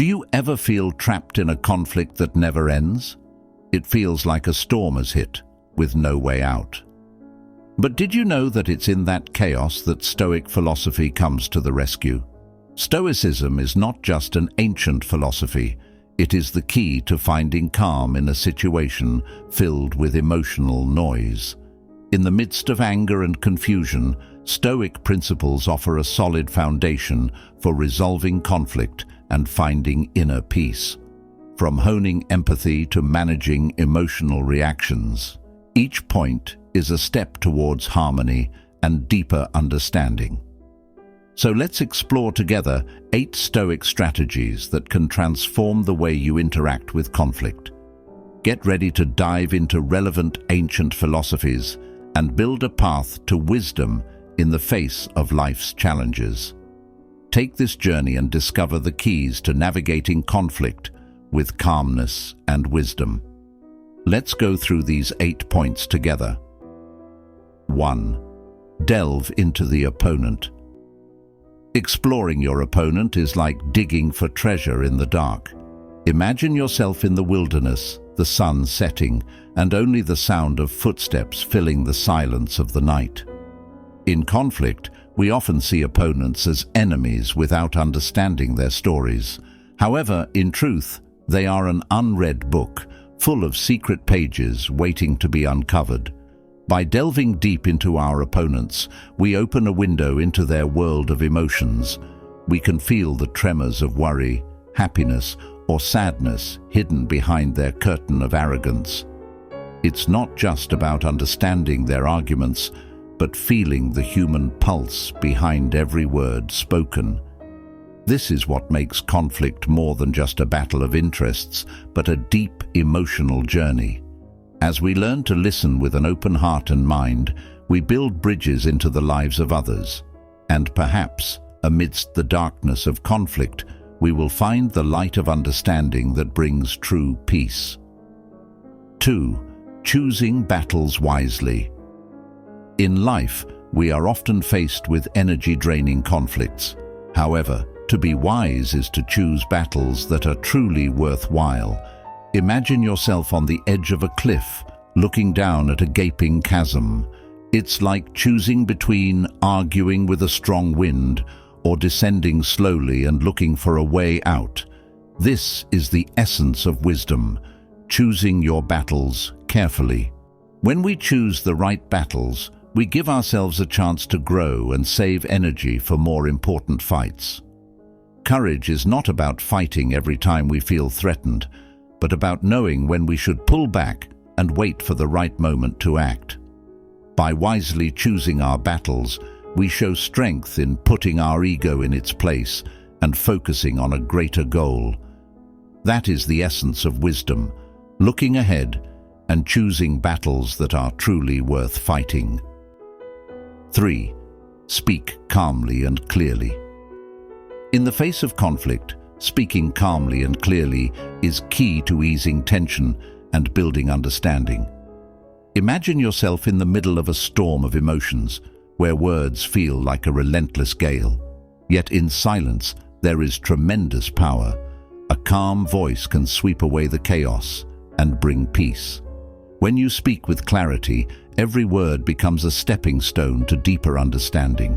Do you ever feel trapped in a conflict that never ends? It feels like a storm has hit, with no way out. But did you know that it's in that chaos that Stoic philosophy comes to the rescue? Stoicism is not just an ancient philosophy, it is the key to finding calm in a situation filled with emotional noise. In the midst of anger and confusion, Stoic principles offer a solid foundation for resolving conflict and finding inner peace. From honing empathy to managing emotional reactions, each point is a step towards harmony and deeper understanding. So let's explore together 8 Stoic strategies that can transform the way you interact with conflict. Get ready to dive into relevant ancient philosophies and build a path to wisdom in the face of life's challenges. Take this journey and discover the keys to navigating conflict with calmness and wisdom. Let's go through these 8 points together. 1. Delve into the opponent. Exploring your opponent is like digging for treasure in the dark. Imagine yourself in the wilderness, the sun setting, and only the sound of footsteps filling the silence of the night. In conflict, we often see opponents as enemies without understanding their stories. However, in truth, they are an unread book, full of secret pages waiting to be uncovered. By delving deep into our opponents, we open a window into their world of emotions. We can feel the tremors of worry, happiness, or sadness hidden behind their curtain of arrogance. It's not just about understanding their arguments, but feeling the human pulse behind every word spoken. This is what makes conflict more than just a battle of interests, but a deep emotional journey. As we learn to listen with an open heart and mind, we build bridges into the lives of others. And perhaps, amidst the darkness of conflict, we will find the light of understanding that brings true peace. 2. Choosing battles wisely. In life, we are often faced with energy-draining conflicts. However, to be wise is to choose battles that are truly worthwhile. Imagine yourself on the edge of a cliff, looking down at a gaping chasm. It's like choosing between arguing with a strong wind or descending slowly and looking for a way out. This is the essence of wisdom, choosing your battles carefully. When we choose the right battles, we give ourselves a chance to grow and save energy for more important fights. Courage is not about fighting every time we feel threatened, but about knowing when we should pull back and wait for the right moment to act. By wisely choosing our battles, we show strength in putting our ego in its place and focusing on a greater goal. That is the essence of wisdom, looking ahead and choosing battles that are truly worth fighting. 3. Speak calmly and clearly. In the face of conflict, speaking calmly and clearly is key to easing tension and building understanding. Imagine yourself in the middle of a storm of emotions, where words feel like a relentless gale. Yet in silence, there is tremendous power. A calm voice can sweep away the chaos and bring peace. When you speak with clarity, every word becomes a stepping stone to deeper understanding.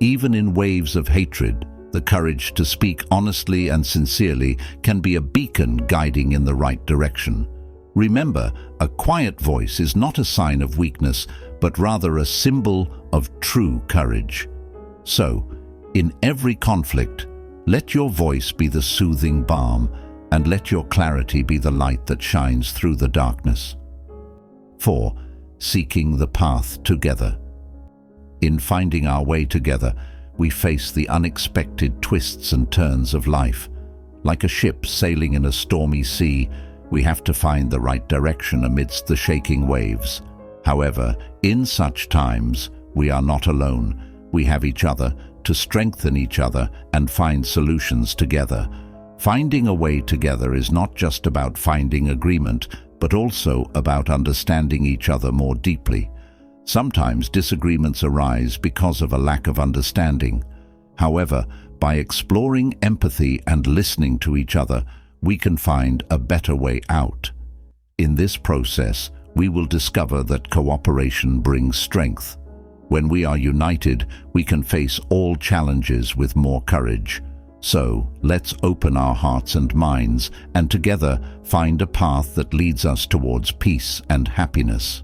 Even in waves of hatred, the courage to speak honestly and sincerely can be a beacon guiding in the right direction. Remember, a quiet voice is not a sign of weakness, but rather a symbol of true courage. So, in every conflict, let your voice be the soothing balm, and let your clarity be the light that shines through the darkness. 4. Seeking the path together. In finding our way together, we face the unexpected twists and turns of life. Like a ship sailing in a stormy sea, we have to find the right direction amidst the shaking waves. However, in such times, we are not alone. We have each other to strengthen each other and find solutions together. Finding a way together is not just about finding agreement, but also about understanding each other more deeply. Sometimes disagreements arise because of a lack of understanding. However, by exploring empathy and listening to each other, we can find a better way out. In this process, we will discover that cooperation brings strength. When we are united, we can face all challenges with more courage. So, let's open our hearts and minds and together find a path that leads us towards peace and happiness.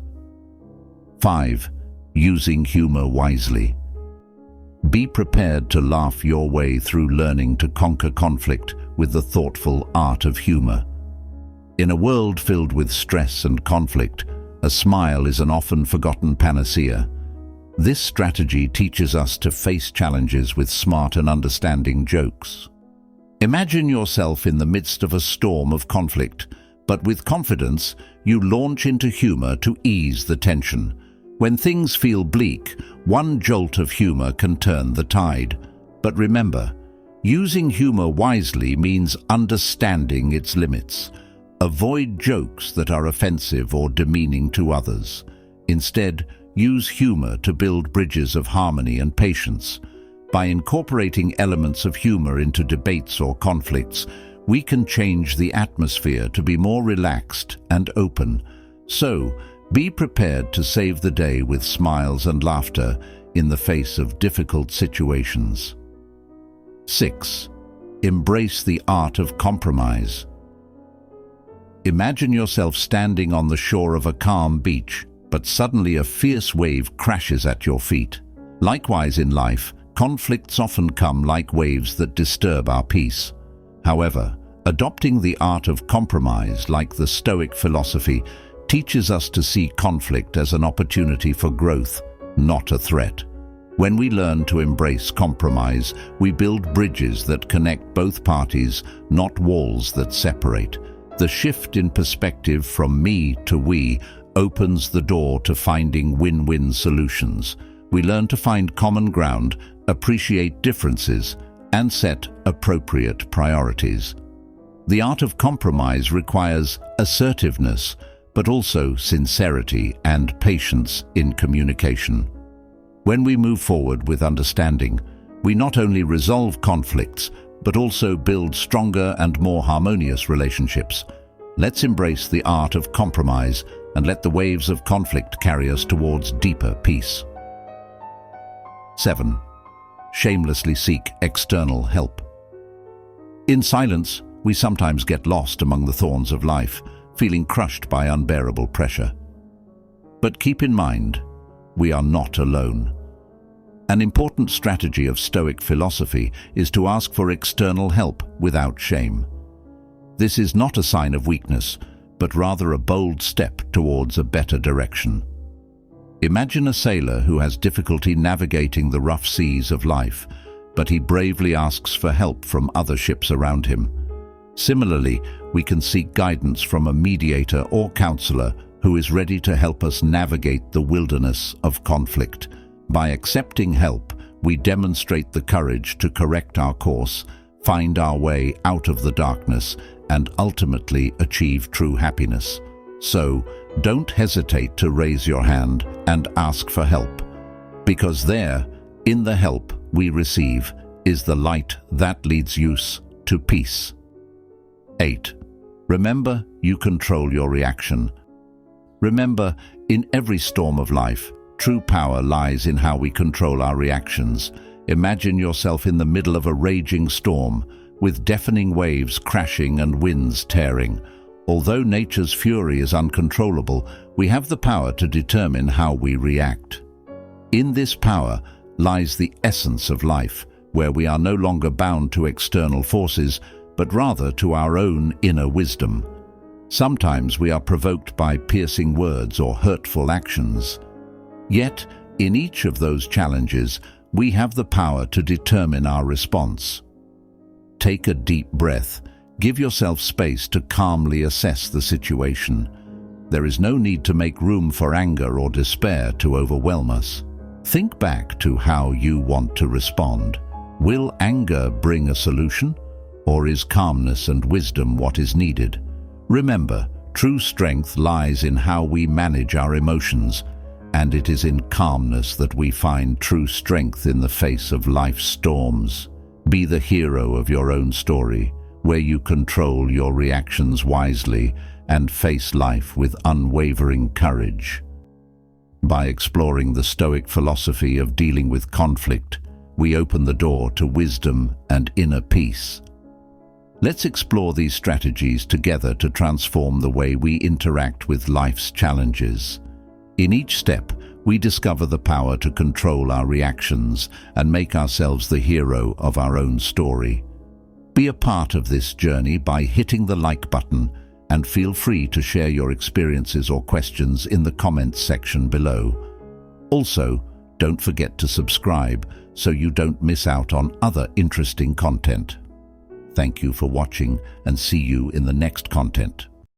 5. Using humor wisely. Be prepared to laugh your way through learning to conquer conflict with the thoughtful art of humor. In a world filled with stress and conflict, a smile is an often forgotten panacea. This strategy teaches us to face challenges with smart and understanding jokes. Imagine yourself in the midst of a storm of conflict, but with confidence, you launch into humor to ease the tension. When things feel bleak, one jolt of humor can turn the tide. But remember, using humor wisely means understanding its limits. Avoid jokes that are offensive or demeaning to others. Instead, use humor to build bridges of harmony and patience. By incorporating elements of humor into debates or conflicts, we can change the atmosphere to be more relaxed and open. So, be prepared to save the day with smiles and laughter in the face of difficult situations. 6. Embrace the art of compromise. Imagine yourself standing on the shore of a calm beach, but suddenly a fierce wave crashes at your feet. Likewise in life, conflicts often come like waves that disturb our peace. However, adopting the art of compromise, like the Stoic philosophy, teaches us to see conflict as an opportunity for growth, not a threat. When we learn to embrace compromise, we build bridges that connect both parties, not walls that separate. The shift in perspective from me to we opens the door to finding win-win solutions. We learn to find common ground, appreciate differences, and set appropriate priorities. The art of compromise requires assertiveness, but also sincerity and patience in communication. When we move forward with understanding, we not only resolve conflicts, but also build stronger and more harmonious relationships. Let's embrace the art of compromise and let the waves of conflict carry us towards deeper peace. 7. Shamelessly seek external help. In silence, we sometimes get lost among the thorns of life, feeling crushed by unbearable pressure. But keep in mind, we are not alone. An important strategy of Stoic philosophy is to ask for external help without shame. This is not a sign of weakness, but rather a bold step towards a better direction. Imagine a sailor who has difficulty navigating the rough seas of life, but he bravely asks for help from other ships around him. Similarly, we can seek guidance from a mediator or counselor who is ready to help us navigate the wilderness of conflict. By accepting help, we demonstrate the courage to correct our course, find our way out of the darkness, and ultimately achieve true happiness. So, don't hesitate to raise your hand and ask for help, because there, in the help we receive, is the light that leads us to peace. 8. Remember, you control your reaction. Remember, in every storm of life, true power lies in how we control our reactions. Imagine yourself in the middle of a raging storm, with deafening waves crashing and winds tearing. Although nature's fury is uncontrollable, we have the power to determine how we react. In this power lies the essence of life, where we are no longer bound to external forces, but rather to our own inner wisdom. Sometimes we are provoked by piercing words or hurtful actions. Yet, in each of those challenges, we have the power to determine our response. Take a deep breath. Give yourself space to calmly assess the situation. There is no need to make room for anger or despair to overwhelm us. Think back to how you want to respond. Will anger bring a solution? Or is calmness and wisdom what is needed? Remember, true strength lies in how we manage our emotions. And it is in calmness that we find true strength in the face of life's storms. Be the hero of your own story, where you control your reactions wisely and face life with unwavering courage. By exploring the Stoic philosophy of dealing with conflict, we open the door to wisdom and inner peace. Let's explore these strategies together to transform the way we interact with life's challenges. In each step, we discover the power to control our reactions and make ourselves the hero of our own story. Be a part of this journey by hitting the like button, and feel free to share your experiences or questions in the comments section below. Also, don't forget to subscribe so you don't miss out on other interesting content. Thank you for watching, and see you in the next content.